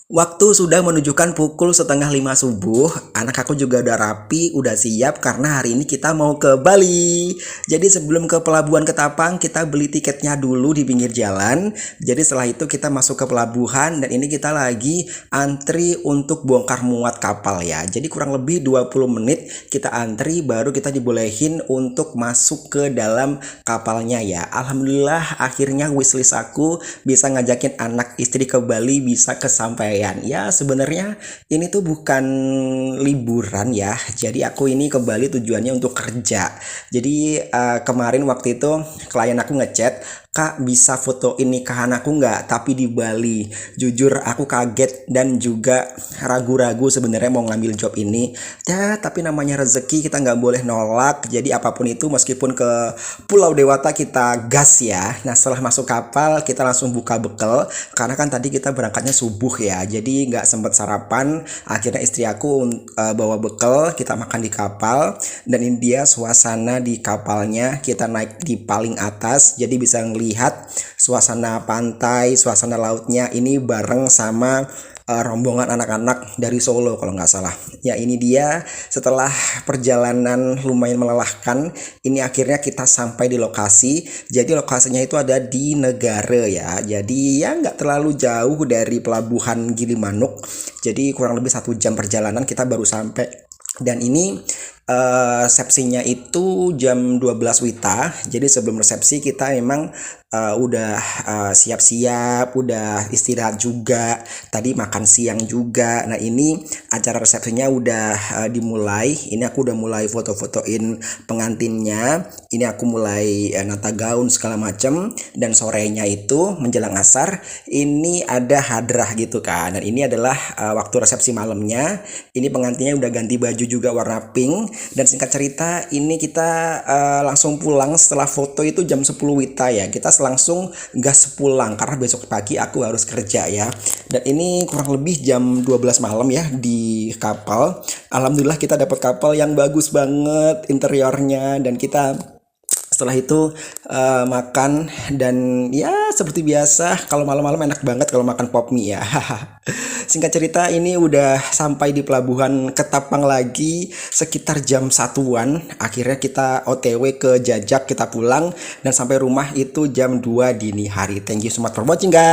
Waktu sudah menunjukkan pukul setengah 5 subuh, anak aku juga udah rapi, udah siap karena hari ini kita mau ke Bali. Jadi sebelum ke Pelabuhan Ketapang, kita beli tiketnya dulu di pinggir jalan. Jadi setelah itu kita masuk ke pelabuhan dan ini kita lagi antri untuk bongkar muat kapal ya. Jadi kurang lebih 20 menit kita antri baru kita dibolehin untuk masuk ke dalam kapalnya ya. Alhamdulillah akhirnya wishlist aku bisa ngajakin anak istri ke Bali bisa kesampaian. Ya sebenarnya ini tuh bukan liburan ya. Jadi aku ini ke Bali tujuannya untuk kerja. Jadi kemarin waktu itu klien aku ngechat, Kak bisa fotoin nikahan aku nggak? Tapi di Bali. Jujur aku kaget dan juga ragu-ragu sebenarnya mau ngambil job ini. Ya tapi namanya rezeki kita nggak boleh nolak. Jadi apapun itu meskipun ke Pulau Dewata kita gas ya. Nah setelah masuk kapal kita langsung buka bekal karena kan tadi kita berangkatnya subuh ya. Jadi nggak sempet sarapan. Akhirnya istri aku bawa bekal kita makan di kapal dan ini dia suasana di kapalnya. Kita naik di paling atas jadi bisa ngelihat suasana pantai, suasana lautnya ini bareng sama rombongan anak-anak dari Solo kalau nggak salah. Ya ini dia setelah perjalanan lumayan melelahkan, ini akhirnya kita sampai di lokasi. Jadi lokasinya itu ada di Negara ya. Jadi ya nggak terlalu jauh dari pelabuhan Gilimanuk. Jadi kurang lebih 1 jam perjalanan kita baru sampai. Dan ini resepsinya itu jam 12 WITA. Jadi sebelum resepsi kita memang udah siap-siap, udah istirahat juga. Tadi makan siang juga. Nah, ini acara resepsinya udah dimulai. Ini aku udah mulai foto-fotoin pengantinnya. Ini aku mulai nata gaun segala macam dan sorenya itu menjelang asar ini ada hadrah gitu kan. Dan ini adalah waktu resepsi malamnya. Ini pengantinnya udah ganti baju juga warna pink. Dan singkat cerita ini kita langsung pulang setelah foto itu jam 10 WITA ya. Kita langsung gas pulang karena besok pagi aku harus kerja ya. Dan ini kurang lebih jam 12 malam ya di kapal. Alhamdulillah kita dapat kapal yang bagus banget interiornya dan kita setelah itu makan dan ya seperti biasa kalau malam-malam enak banget kalau makan pop mie ya. Singkat cerita ini udah sampai di pelabuhan Ketapang lagi sekitar jam 1-an. Akhirnya kita OTW ke Jajak kita pulang dan sampai rumah itu jam 2 dini hari. Thank you so much for watching guys.